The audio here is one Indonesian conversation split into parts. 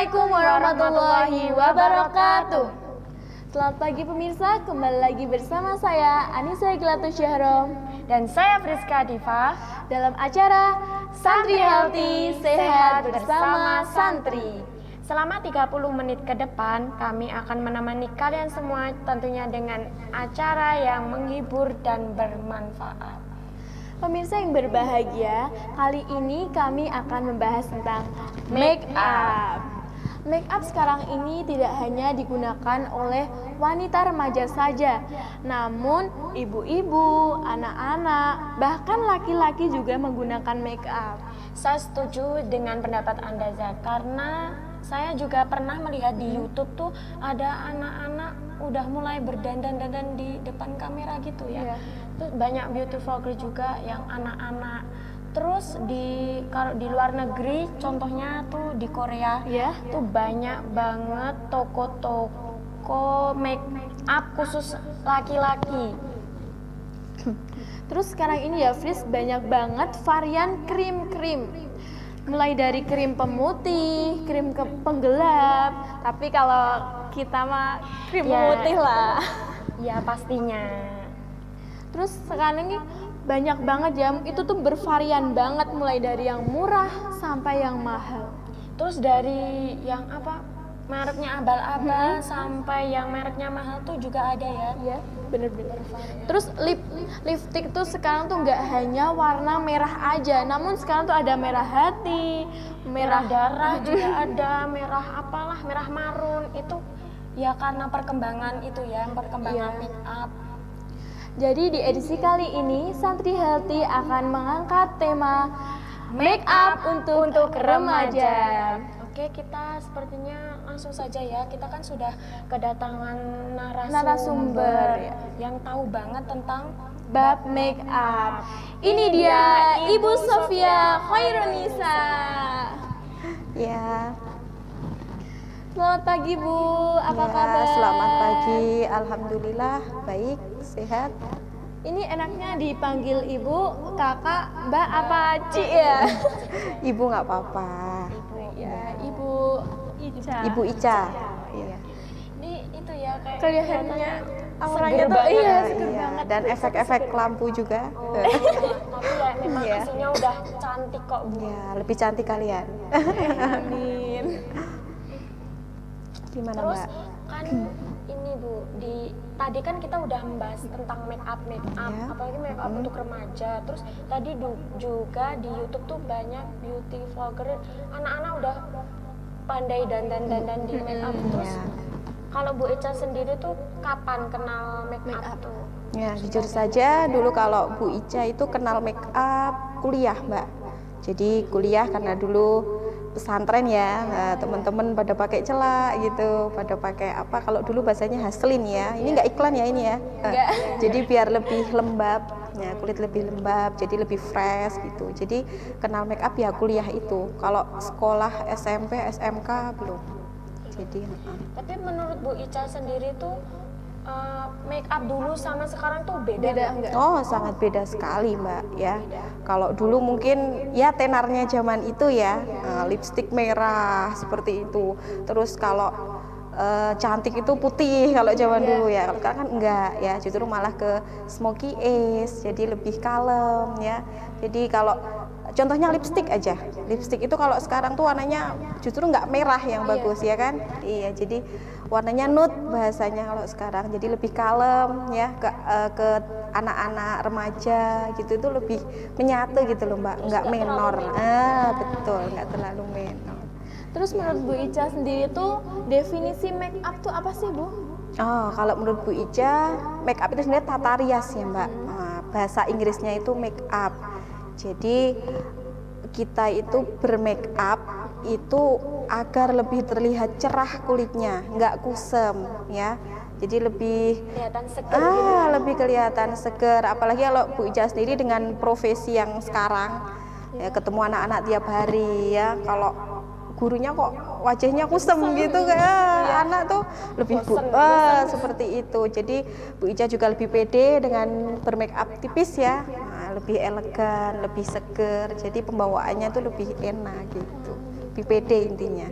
Assalamualaikum warahmatullahi wabarakatuh. Selamat pagi pemirsa, kembali lagi bersama saya Anissa Glatus Syahrom dan saya Friska Diva dalam acara Santri Healthy Sehat Bersama Santri. Selama 30 menit ke depan kami akan menemani kalian semua tentunya dengan acara yang menghibur dan bermanfaat. Pemirsa yang berbahagia, kali ini kami akan membahas tentang make up. Make up sekarang ini tidak hanya digunakan oleh wanita remaja saja, namun ibu-ibu, anak-anak, bahkan laki-laki juga menggunakan make up. Saya setuju dengan pendapat Anda, Zak, karena saya juga pernah melihat di YouTube tuh ada anak-anak udah mulai berdandan-dandan di depan kamera gitu ya. Terus banyak beauty vlogger juga yang anak-anak. Terus kalau di luar negeri, contohnya tuh di Korea, tuh banyak banget toko-toko make up khusus laki-laki. Terus sekarang ini ya, Fris, banyak banget varian krim-krim. Mulai dari krim pemutih, krim penggelap. Tapi kalau kita mah krim pemutih lah. Ya pastinya. Terus sekarang ini banyak banget ya, itu tuh bervarian banget, mulai dari yang murah sampai yang mahal. Terus dari yang mereknya abal-abal sampai yang mereknya mahal tuh juga ada ya. Iya, bener-bener. Terus lipstick tuh sekarang tuh nggak hanya warna merah aja, namun sekarang tuh ada merah hati, merah darah juga ada, merah marun. Itu ya karena perkembangan make up. Jadi di edisi kali ini Santri Healthy akan mengangkat tema make up untuk remaja. Oke, kita sepertinya langsung saja ya. Kita kan sudah kedatangan narasumber yang tahu banget tentang bab make up. Ini dia Ibu Sofia Khairunisa. Ya. Selamat pagi Bu, apa kabar? Selamat pagi, alhamdulillah baik, sehat. Ini enaknya dipanggil Ibu, Kakak, Mbak, apa Ci ya? Ibu nggak apa-apa. Ibu Ica. Ibu Ica. Iya. Ini itu ya kayak kelihatannya auranya tuh seger banget. Dan efek-efek lampu juga. Tapi ya memang aslinya udah cantik kok Bu. Ya, lebih cantik kalian. Amin. Gimana Terus Mbak? kan ini Bu, tadi kan kita udah membahas tentang make up, apalagi make up untuk remaja. Terus tadi juga di YouTube tuh banyak beauty vlogger, anak-anak udah pandai dandan di make up. Terus kalau Bu Ica sendiri tuh kapan kenal make up tuh? Ya, jujur saja dulu kalau Bu Ica itu kenal make up kuliah Mbak. Jadi kuliah karena dulu pesantren ya, teman-teman pada pakai celak gitu, pada pakai kalau dulu bahasanya haslin ya, ini nggak iklan ya ini ya, jadi biar lebih lembab, ya kulit lebih lembab, jadi lebih fresh gitu. Jadi kenal make up ya kuliah itu, kalau sekolah SMP, SMK belum. Jadi. Tapi menurut Bu Ica sendiri tuh make up dulu sama sekarang tuh beda enggak? Oh, sangat beda sekali Mbak ya. Kalau dulu mungkin ya tenarnya zaman itu ya, lipstik merah seperti itu. Terus kalau cantik itu putih kalau zaman dulu ya. Kalau sekarang kan enggak ya, justru malah ke smoky eyes, jadi lebih kalem ya. Jadi kalau contohnya lipstik aja, lipstik itu kalau sekarang tuh warnanya justru nggak merah yang bagus ya kan? Iya, jadi warnanya nude bahasanya kalau sekarang, jadi lebih kalem ya, ke anak-anak remaja gitu, itu lebih menyatu gitu loh Mbak, nggak menor. Betul, nggak terlalu menor. Terus menurut Bu Ica sendiri tuh definisi make up tuh apa sih Bu? Oh, kalau menurut Bu Ica, make up itu sebenarnya tata rias ya Mbak. Bahasa Inggrisnya itu make up. Jadi kita itu bermake up itu agar lebih terlihat cerah kulitnya, nggak kusem ya. Jadi lebih kelihatan seger gitu. Lebih kelihatan seger. Apalagi kalau Bu Ica sendiri dengan profesi yang sekarang ya, ketemu anak-anak tiap hari ya. Kalau gurunya kok wajahnya kusem gitu kayak anak tuh lebih seperti itu. Jadi Bu Ica juga lebih pede dengan bermake up tipis ya. Lebih elegan, lebih seger, jadi pembawaannya tuh lebih enak gitu, lebih pede intinya.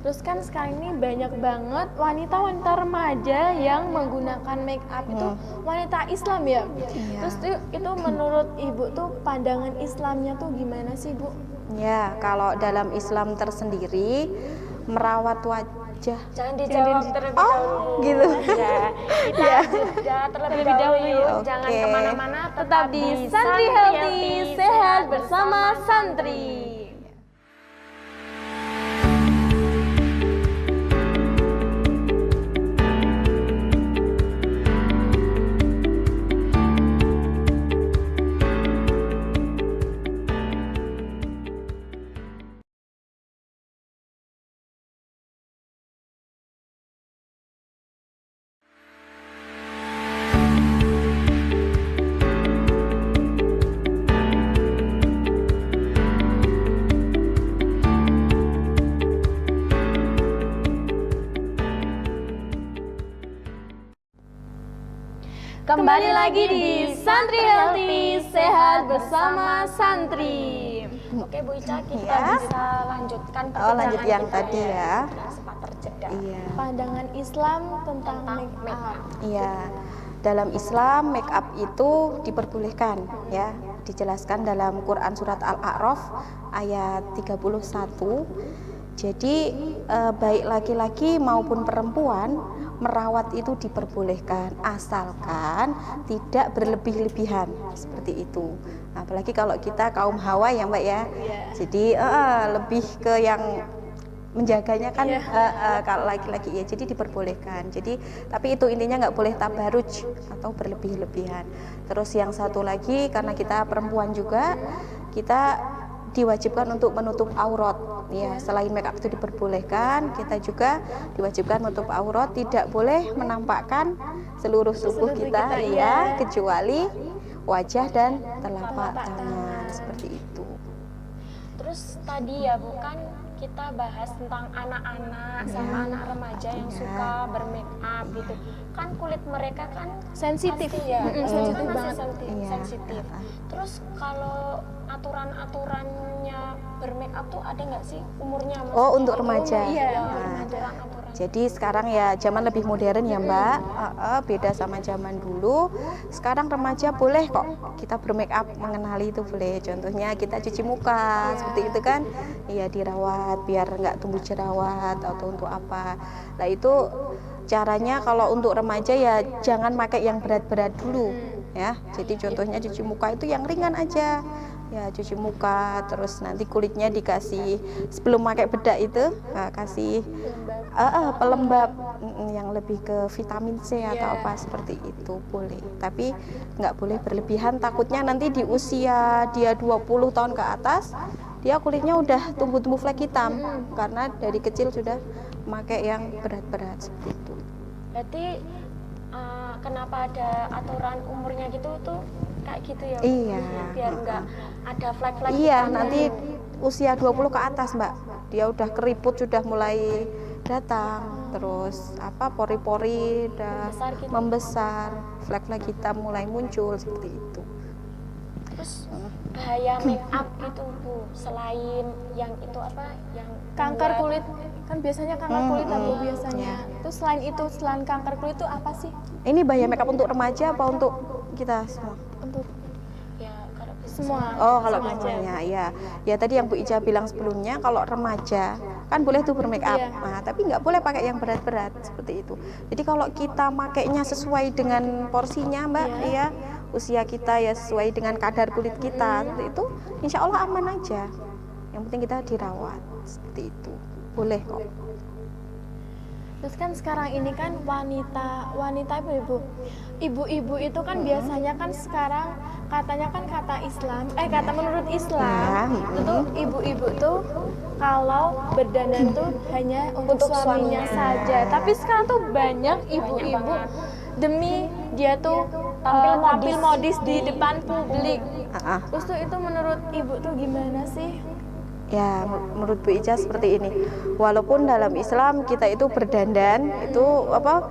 Terus kan sekarang ini banyak banget wanita-wanita remaja yang menggunakan make up itu wanita Islam ya. Iya. Terus itu menurut Ibu tuh pandangan Islamnya tuh gimana sih, Bu? Ya, kalau dalam Islam tersendiri merawat wajah. Jangan dijawab terlebih Oh, dahulu. gitu. Ya, kita jeda terlebih dahulu yuk. Oke. Jangan kemana-mana, Tetap di Santri Healthy, sehat bersama Santri. Kembali lagi di Santri Healthy, sehat bersama Santri. Oke Bu Ica, kita Ya. bisa lanjutkan Oh, lanjut perbincangan yang kita tadi ya. Kita sempat terjeda. Iya. Pandangan Islam tentang make up. Iya. Dalam Islam make up itu diperbolehkan ya. Dijelaskan dalam Quran surat Al-A'raf ayat 31. Jadi baik laki-laki maupun perempuan merawat itu diperbolehkan asalkan tidak berlebih-lebihan seperti itu. Nah, apalagi kalau kita kaum Hawa ya Mbak ya. Jadi lebih ke yang menjaganya kan kalau laki-laki ya, jadi diperbolehkan. Jadi tapi itu intinya nggak boleh tabaruj atau berlebih-lebihan. Terus yang satu lagi karena kita perempuan juga, kita diwajibkan untuk menutup aurat. Ya, selain make up itu diperbolehkan, kita juga diwajibkan menutup aurat, tidak boleh menampakkan seluruh tubuh kita ya, kecuali wajah dan telapak tangan seperti itu. Terus tadi ya Bu, kan kita bahas tentang anak-anak sama anak remaja yang suka bermake up gitu. Kan kulit mereka kan Sensitif. pasti ya, Sensitif kan masih banget. Iya. sensitif. Terus kalau aturan-aturannya bermake up tuh ada nggak sih umurnya? Oh, untuk remaja. Iya, Nah, aturan-aturan. jadi sekarang ya zaman lebih modern ya Mbak, beda sama zaman dulu. Sekarang remaja boleh kok kita bermake up, mengenali itu boleh. Contohnya kita cuci muka seperti itu kan, iya dirawat biar nggak tumbuh jerawat atau untuk apa. Nah itu caranya kalau untuk remaja ya jangan pakai yang berat-berat dulu ya. Jadi contohnya cuci muka itu yang ringan aja. Ya cuci muka, terus nanti kulitnya dikasih sebelum pakai bedak itu kasih pelembab yang lebih ke vitamin C atau apa seperti itu boleh. Tapi nggak boleh berlebihan, takutnya nanti di usia dia 20 tahun ke atas dia kulitnya udah tumbuh-tumbuh flek hitam karena dari kecil sudah pakai yang berat-berat seperti itu. Berarti kenapa ada aturan umurnya gitu tuh kayak gitu ya? Iya. Biar nggak ada flek-flek. Iya, hitamnya. nanti usia 20 ke atas Mbak, dia udah keriput sudah mulai datang, terus apa pori-pori udah Membesar gitu. membesar, flek-flek hitam mulai muncul seperti itu. Terus bahaya make up gitu Bu, selain yang itu apa yang Kanker membuat- kulit kan biasanya kanker kulit apa biasanya. Terus selain itu, selain kanker kulit itu apa sih? Ini bahaya makeup untuk remaja apa untuk kita semua? Untuk ya kalau bisa semua. Oh, kalau Remaja. semuanya ya. Ya tadi yang Bu Ica bilang sebelumnya, kalau remaja kan boleh tuh bermake up. Iya. Nah, tapi nggak boleh pakai yang berat-berat seperti itu. Jadi kalau kita makainya sesuai dengan porsinya, Mbak, ya, usia kita ya sesuai dengan kadar kulit kita, seperti itu, insya Allah aman aja. Yang penting kita dirawat seperti itu. Boleh kok. Terus kan sekarang ini kan wanita ibu, ibu-ibu itu kan biasanya kan sekarang katanya kan kata Islam, kata menurut Islam itu ibu-ibu tuh kalau berdandan tuh hanya untuk suaminya saja. Tapi sekarang tuh banyak ibu-ibu demi dia tuh tampil modis di depan publik. Terus tuh itu menurut ibu tuh gimana sih? Ya, menurut Bu Ica seperti ini. Walaupun dalam Islam kita itu berdandan, itu apa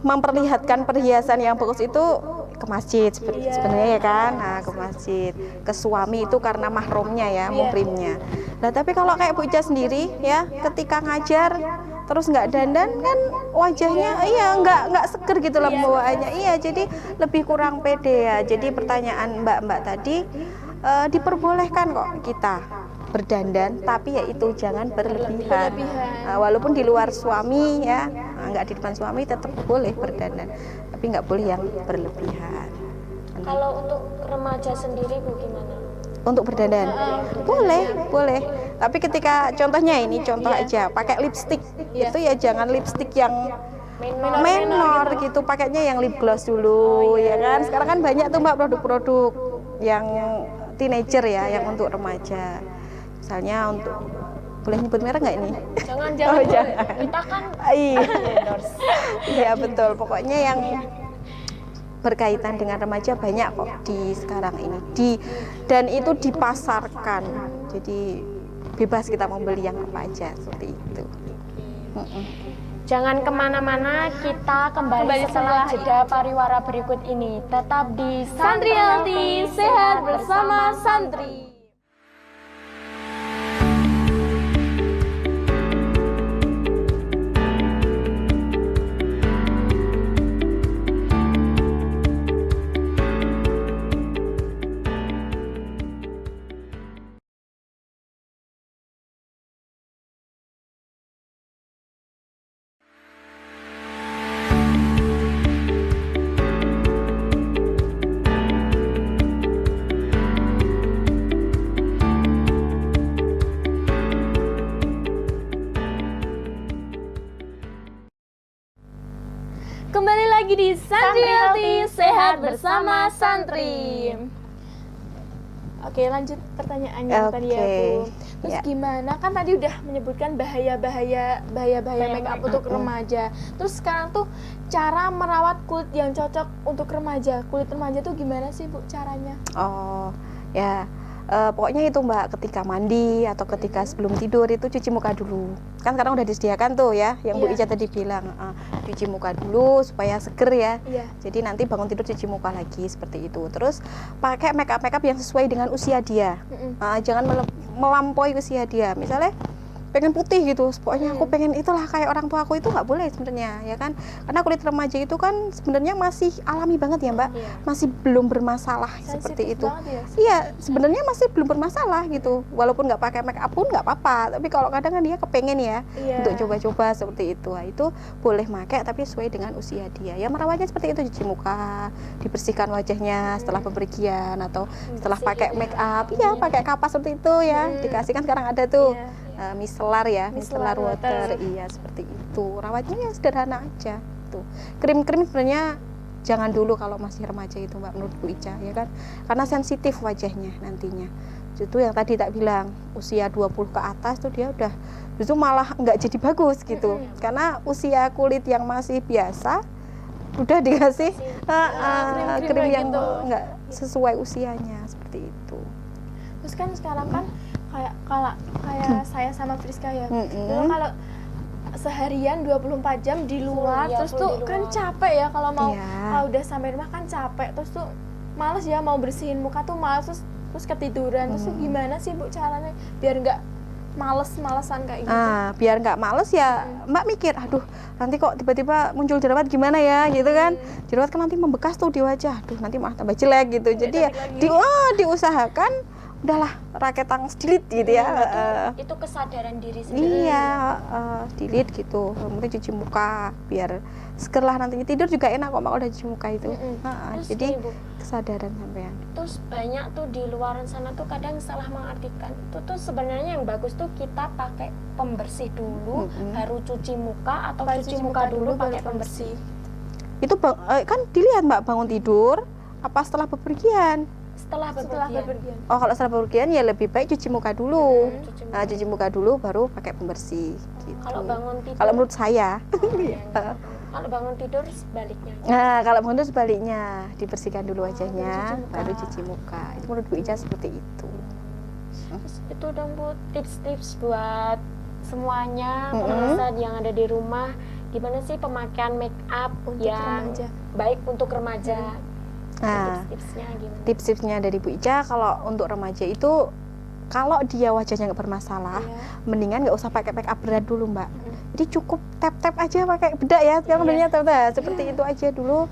memperlihatkan perhiasan yang bagus itu ke masjid sebenarnya ya kan. Nah, ke masjid. Ke suami itu karena mahramnya ya, muhrimnya. Nah tapi kalau kayak Bu Ica sendiri ya, ketika ngajar terus nggak dandan kan wajahnya nggak seger gitu loh pembawaannya. Iya, jadi lebih kurang pede ya. Jadi pertanyaan Mbak tadi, diperbolehkan kok kita berdandan, tapi ya itu jangan berlebihan. Walaupun di luar suami ya, nggak di depan suami tetap boleh berdandan, tapi nggak boleh yang berlebihan. Kalau untuk remaja sendiri Bu gimana? Untuk berdandan boleh. Tapi ketika contohnya ini contoh aja, pakai lipstick itu ya jangan lipstick yang menor gitu, pakainya yang lip gloss dulu ya kan. Sekarang kan banyak tuh Mbak produk-produk yang teenager ya, yang untuk remaja. Misalnya untuk, boleh nyebut merek nggak ini? Jangan. Kita kan endorse. Iya betul. Pokoknya yang berkaitan dengan remaja banyak kok di sekarang ini. Dan itu dipasarkan. Jadi bebas kita mau beli yang apa aja seperti itu. Jangan kemana-mana, kita kembali setelah jeda pariwara berikut ini. Tetap di Santri Healthy, sehat bersama santri. Kembali lagi di Santri Healthy, sehat bersama santri. Oke, lanjut pertanyaannya tadi ya Bu. Terus gimana? Kan tadi udah menyebutkan bahaya-bahaya make up untuk remaja. Terus sekarang tuh cara merawat kulit yang cocok untuk remaja. Kulit remaja tuh gimana sih Bu caranya? Oh, ya. Pokoknya itu Mbak, ketika mandi atau ketika sebelum tidur itu cuci muka dulu. Kan sekarang udah disediakan tuh ya, yang Bu Ica tadi bilang, cuci muka dulu supaya seger ya. Jadi nanti bangun tidur cuci muka lagi seperti itu. Terus pakai make up yang sesuai dengan usia dia. Jangan melampaui usia dia. Misalnya pengen putih gitu, pokoknya aku pengen itulah kayak orang tua aku, itu nggak boleh sebenarnya ya kan, karena kulit remaja itu kan sebenarnya masih alami banget ya Mbak, masih belum bermasalah seperti itu ya? Iya, sebenarnya masih belum bermasalah gitu, walaupun nggak pakai make up pun nggak apa-apa, tapi kalau kadang kan dia kepengen ya untuk coba-coba seperti itu, itu boleh pakai tapi sesuai dengan usia dia ya. Merawatnya seperti itu, cuci muka, dibersihkan wajahnya setelah bepergian atau setelah pakai make up, pakai kapas seperti itu ya, dikasihkan sekarang ada tuh micellar ya, micellar water. Iya, seperti itu. Rawatnya ya sederhana aja tuh. Krim-krim sebenarnya jangan dulu kalau masih remaja itu Mbak, menurut Bu Ica ya kan. Karena sensitif wajahnya nantinya. Itu yang tadi tak bilang, usia 20 ke atas tuh dia udah itu malah nggak jadi bagus gitu. Karena usia kulit yang masih biasa udah dikasih krim yang nggak sesuai usianya seperti itu. Terus kan sekarang kan kayak saya sama Friska ya. Dulu kalau seharian 24 jam di luar, terus tuh kan capek ya kalau mau kalau udah sampai rumah kan capek, terus tuh males ya mau bersihin muka tuh males, terus ketiduran. Terus tuh gimana sih Bu caranya biar nggak males-malesan kayak gitu? Biar nggak males ya Mbak mikir, aduh nanti kok tiba-tiba muncul jerawat gimana ya gitu kan. Jerawat kan nanti membekas tuh di wajah, aduh nanti malah tambah jelek gitu. Jadi ya diusahakan udahlah raket tangan delete gitu ya. Itu kesadaran diri sendiri. Iya, delete gitu. Kemudian cuci muka biar seger lah nantinya, tidur juga enak kok kalau udah cuci muka itu. Jadi kesadaran sampean. Terus banyak tuh di luar sana tuh kadang salah mengartikan. Itu tuh sebenarnya yang bagus tuh kita pakai pembersih dulu, baru cuci muka, atau cuci muka dulu pakai pembersih. Itu kan dilihat Mbak, bangun tidur apa setelah bepergian? Setelah bepergian. Oh, kalau setelah bepergian ya lebih baik cuci muka dulu. Cuci muka dulu baru pakai pembersih gitu. Kalau bangun tidur, kalau menurut saya kalau bangun tidur sebaliknya. Kalau bangun tidur sebaliknya, dibersihkan dulu wajahnya baru cuci muka. Itu menurut Bu Ica seperti itu. Itu dong Bu, tips-tips buat semuanya pemirsa yang ada di rumah, gimana sih pemakaian make up yang baik untuk remaja. Tips-tipsnya dari Bu Ica, kalau untuk remaja itu kalau dia wajahnya nggak bermasalah, mendingan nggak usah pakai make up berat dulu Mbak. Jadi cukup tap-tap aja pakai bedak ya, sekarang modelnya tap-tap seperti itu aja dulu.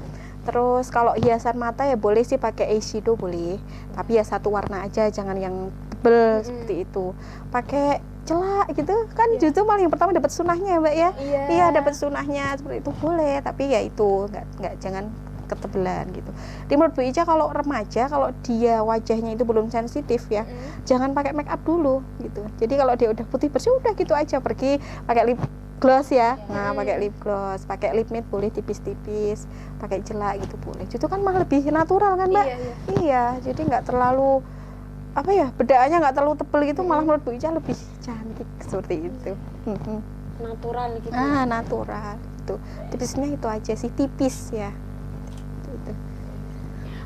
Terus kalau hiasan mata ya boleh sih pakai eyeshadow boleh, tapi ya satu warna aja, jangan yang tebel seperti itu. Pakai celak gitu kan justru malah yang pertama dapat sunahnya ya Mbak ya. Iya dapat sunahnya seperti itu boleh, tapi ya itu nggak jangan ketebelan gitu. Di menurut Bu Ica kalau remaja kalau dia wajahnya itu belum sensitif ya, jangan pakai make up dulu gitu. Jadi kalau dia udah putih bersih udah gitu aja, pergi pakai lip gloss ya. Nah, pakai lip gloss, pakai lip matte boleh tipis-tipis, pakai celak gitu boleh. Itu kan malah lebih natural kan Mbak? Iya, jadi nggak terlalu apa ya, bedaannya nggak terlalu tebel gitu, malah menurut Bu Ica lebih cantik seperti itu. Natural gitu. Natural gitu. Tipisnya itu aja sih, tipis ya. Gitu.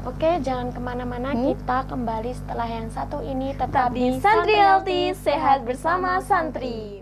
Oke, jangan kemana-mana, kita kembali setelah yang satu ini tetap Tetap di Santri Healthy, sehat bersama santri.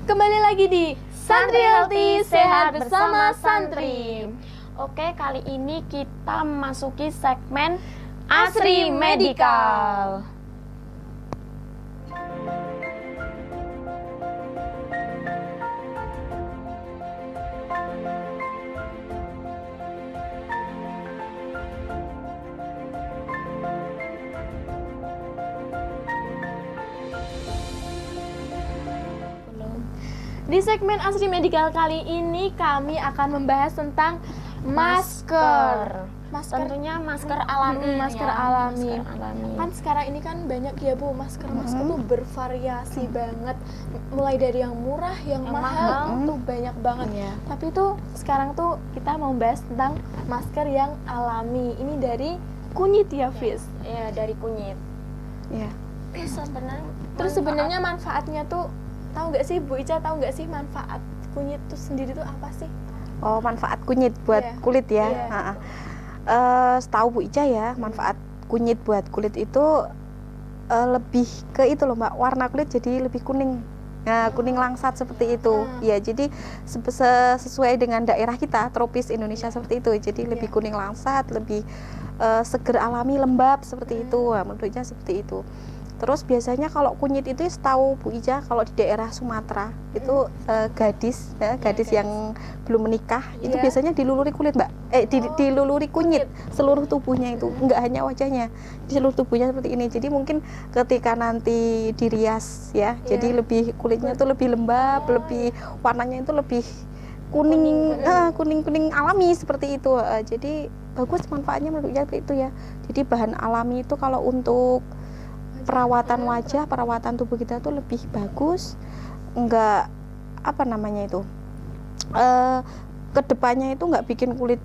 Kembali lagi di Santri Healthy, sehat bersama santri. Oke, kali ini kita memasuki segmen Asri Medical. Di segmen Asri Medical kali ini kami akan membahas tentang masker. Tentunya masker alami. Masker ya. alami. Masker alami. Kan sekarang ini kan banyak ya Bu, masker tuh bervariasi banget. Mulai dari yang murah, yang mahal tuh banyak banget. Tapi tuh sekarang tuh kita mau bahas tentang masker yang alami. Ini dari kunyit ya, Fis? Iya, dari kunyit. Iya. Terus sebenarnya manfaatnya tuh tahu nggak sih Bu Ica, tahu nggak sih manfaat kunyit itu sendiri tuh apa sih? Oh, manfaat kunyit buat kulit ya. Setahu Bu Ica ya, manfaat kunyit buat kulit itu lebih ke itu loh Mbak, warna kulit jadi lebih kuning. Nah, kuning langsat seperti itu. Ya, jadi sesuai dengan daerah kita, tropis Indonesia seperti itu. Jadi lebih kuning langsat, lebih seger alami, lembab seperti itu. Nah, menurutnya seperti itu. Terus biasanya kalau kunyit itu setahu Bu Ica kalau di daerah Sumatera itu gadis yang belum menikah itu biasanya diluluri kulit Mbak, diluluri kunyit seluruh tubuhnya itu, enggak hanya wajahnya, di seluruh tubuhnya seperti ini. Jadi mungkin ketika nanti dirias ya, jadi lebih kulitnya tuh lebih lembab, lebih warnanya itu lebih kuning alami seperti itu. Jadi bagus manfaatnya menurut saya itu ya. Jadi bahan alami itu kalau untuk perawatan wajah, perawatan tubuh kita tuh lebih bagus, enggak apa namanya itu kedepannya itu enggak bikin kulit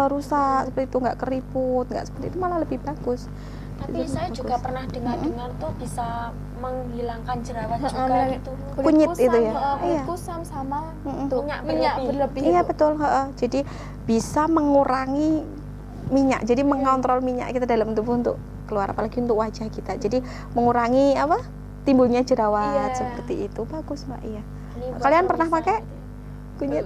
rusak seperti itu, enggak keriput, enggak seperti itu, malah lebih bagus. Tapi saya juga pernah dengar tuh bisa menghilangkan jerawat juga gitu. Kunyit itu ya, kulit kusam sama minyak berlebih. Iya betul. Jadi bisa mengurangi minyak, jadi mengontrol minyak kita dalam tubuh untuk keluar, apalagi untuk wajah kita. Jadi mengurangi timbulnya jerawat seperti itu. Bagus Mbak. Iya. Kalian pernah pakai kunyit?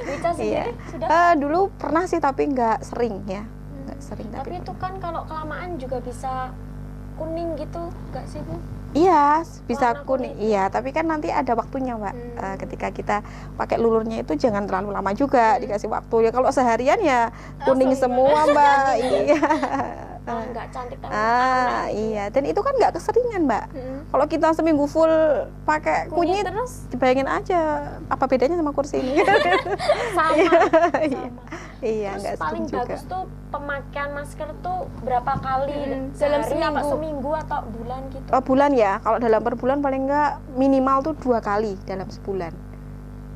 Bisa sendiri sudah? Dulu pernah sih tapi nggak sering ya. Nggak sering. Tapi itu kan kalau kelamaan juga bisa kuning gitu, nggak sih Bu? Iya, bisa kuning. Iya, tapi kan nanti ada waktunya, Mbak. Ketika kita pakai lulurnya itu jangan terlalu lama juga, dikasih waktu. Ya kalau seharian ya kuning semua, Mbak. Iya. Nggak cantik tapi iya. Dan itu kan nggak keseringan, Mbak. Kalau kita seminggu full pakai kunyit terus, dibayangin aja apa bedanya sama kursi ini. Sama. Iya, terus nggak paling juga. bagus tuh pemakaian masker tuh berapa kali dalam seminggu atau bulan gitu? Bulan ya, kalau dalam per bulan paling nggak minimal tuh 2 kali dalam sebulan.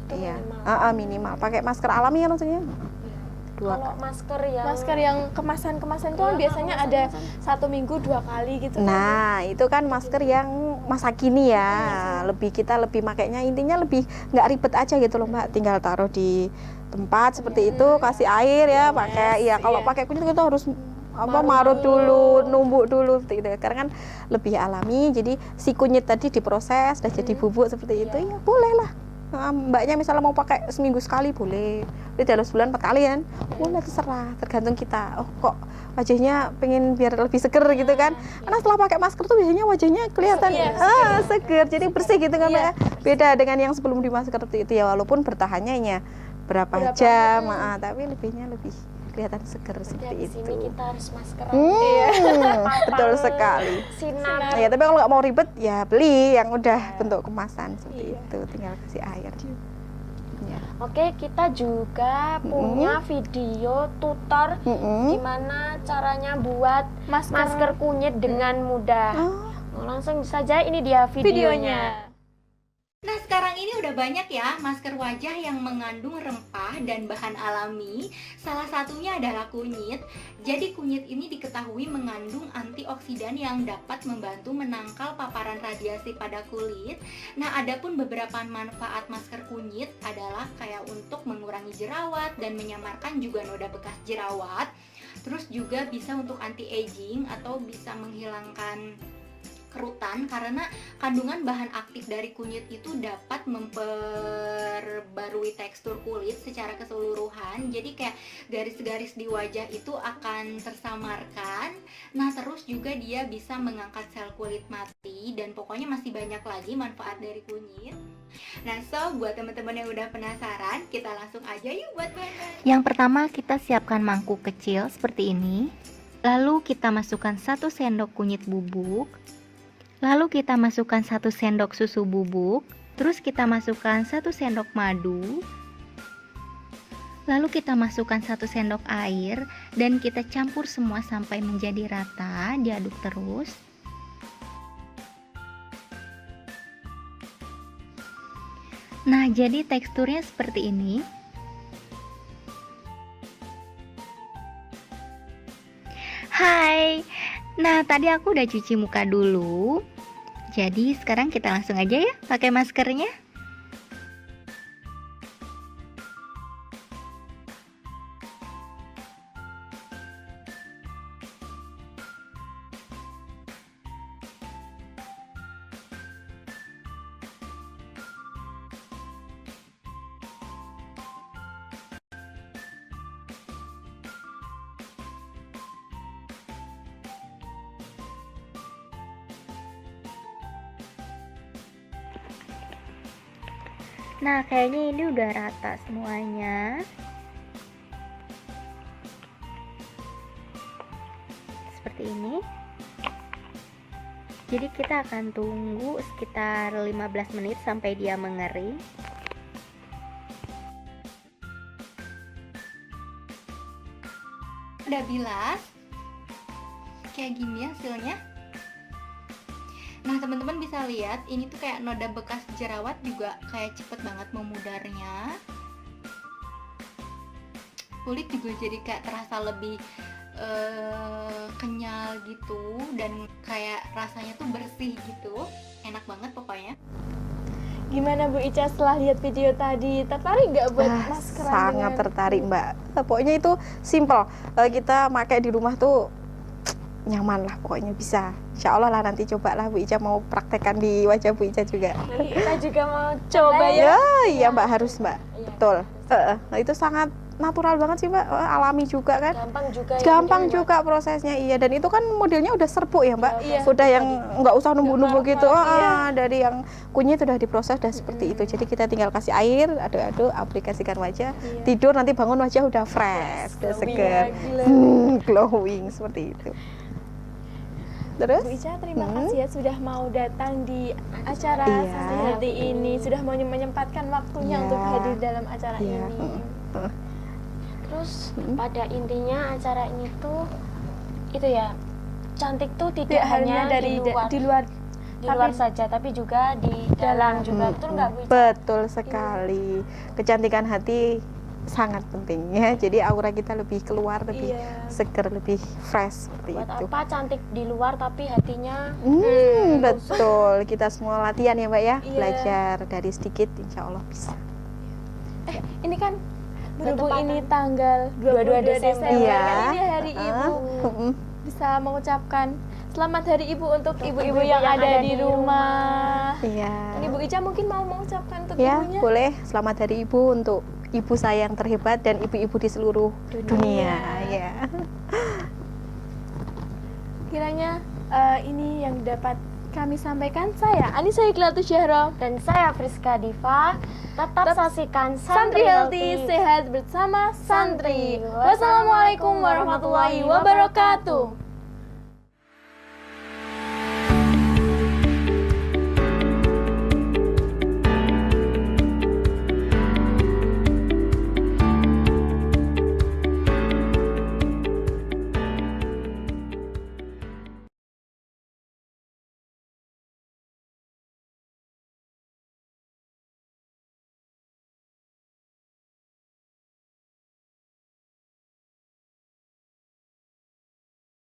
itu Iya, minimal. minimal. Pakai masker alami ya maksudnya. Dua. Kalau Masker yang kemasan-kemasan itu kan Iya, biasanya ada kemasan-kemasan. 1 minggu 2 kali gitu. Nah, itu kan masker yang masa kini ya. Kita lebih makainya intinya lebih nggak ribet aja gitu loh Mbak. Tinggal taruh di tempat seperti itu, kasih air ya, pakai ya. Kalau pakai kunyit kita harus marut dulu, numbuk dulu seperti itu. Karena kan lebih alami. Jadi si kunyit tadi diproses dan jadi bubuk seperti itu ya boleh lah. Mbaknya misalnya mau pakai seminggu sekali boleh, dalam sebulan 4 kali kan, boleh, terserah, tergantung kita. Oh kok wajahnya pengen biar lebih seger gitu kan, karena setelah pakai masker tuh biasanya wajahnya kelihatan seger, jadi bersih gitu kan Mbak. Beda dengan yang sebelum di masker seperti itu ya, walaupun bertahannya berapa jam, tapi lebihnya lebih kelihatan seger seperti di itu. sini kita harus maskeran. Betul sekali. Sinar. Ya, tapi kalau nggak mau ribet ya beli yang udah bentuk kemasan seperti itu, tinggal kasih air. Ya. Oke, kita juga punya video tutor gimana caranya buat masker kunyit dengan mudah. Langsung saja ini dia videonya. Nah, sekarang ini udah banyak ya masker wajah yang mengandung rempah dan bahan alami. Salah satunya adalah kunyit. Jadi kunyit ini diketahui mengandung antioksidan yang dapat membantu menangkal paparan radiasi pada kulit. Nah, adapun beberapa manfaat masker kunyit adalah kayak untuk mengurangi jerawat dan menyamarkan juga noda bekas jerawat. Terus juga bisa untuk anti-aging atau bisa menghilangkan kerutan, karena kandungan bahan aktif dari kunyit itu dapat memperbarui tekstur kulit secara keseluruhan. Jadi kayak garis-garis di wajah itu akan tersamarkan. Nah, terus juga dia bisa mengangkat sel kulit mati, dan pokoknya masih banyak lagi manfaat dari kunyit. Nah, so buat teman-teman yang udah penasaran, kita langsung aja yuk buat bahan. Yang pertama, kita siapkan mangkuk kecil seperti ini. Lalu kita masukkan 1 sendok kunyit bubuk. Lalu kita masukkan 1 sendok susu bubuk, terus kita masukkan 1 sendok madu, lalu kita masukkan 1 sendok air, dan kita campur semua sampai menjadi rata, diaduk terus. Nah, jadi teksturnya seperti ini. Hai, nah tadi aku udah cuci muka dulu. Jadi sekarang kita langsung aja ya pakai maskernya. Nah, kayaknya ini udah rata semuanya. Seperti ini. Jadi kita akan tunggu sekitar 15 menit sampai dia mengering. Udah bilas kayak gini hasilnya. Nah, teman-teman bisa lihat ini tuh kayak noda bekas jerawat juga kayak cepet banget memudarnya. Kulit juga jadi kayak terasa lebih kenyal gitu, dan kayak rasanya tuh bersih gitu. Enak banget pokoknya. Gimana Bu Ica setelah lihat video tadi? Tertarik nggak buat maskeran? Sangat tertarik Mbak. Pokoknya itu simple. Kita pakai di rumah tuh nyaman lah, pokoknya bisa. Insya Allah lah nanti coba lah Bu Ica mau praktekkan di wajah Bu Ica juga. Nanti kita juga mau coba Ya, iya Mbak, harus Mbak. Betul. Nah, itu sangat natural banget sih Mbak, alami juga kan. Gampang juga ya, Gampang modelnya. juga prosesnya, iya. Dan itu kan modelnya udah serbuk ya Mbak. Iya. Udah yang nggak usah nunggu-nunggu gitu. iya. Dari yang kunyit udah diproses udah seperti itu. Jadi kita tinggal kasih air, aduk-aduk, aplikasikan wajah, tidur, nanti bangun wajah udah fresh, udah seger, glowing seperti itu. Terus? Bu Ica, terima kasih ya sudah mau datang di acara Iya. seperti ini, sudah mau menyempatkan waktunya Iya. untuk hadir dalam acara Iya. ini. Terus pada intinya acara ini tuh itu ya, cantik tuh tidak Tidak hanya hanya dari di luar. di luar saja, tapi juga di dalam juga. Betul nggak Bu Ica? Betul sekali. Kecantikan hati sangat penting ya. Jadi aura kita lebih keluar, lebih seger, lebih fresh seperti Buat itu. apa cantik di luar tapi hatinya Betul. Kita semua latihan ya Mbak ya. Belajar dari sedikit, insya Allah bisa. Ini kan berhubung Bertepatan. ini tanggal 22 Desember. Iya. kan ini hari ibu. Bisa mengucapkan selamat hari ibu untuk ibu-ibu yang ada di rumah. Iya. Ini Bu Ica mungkin mau mengucapkan untuk Ya, ibunya. boleh. Selamat Hari Ibu untuk ibu saya yang terhebat dan ibu-ibu di seluruh dunia. Ya. Kiranya ini yang dapat kami sampaikan. Saya Anissa Iqlatus Syahro. dan saya Friska Diva. Tetap saksikan Santri Healthy, sehat bersama santri. Wassalamualaikum warahmatullahi wabarakatuh.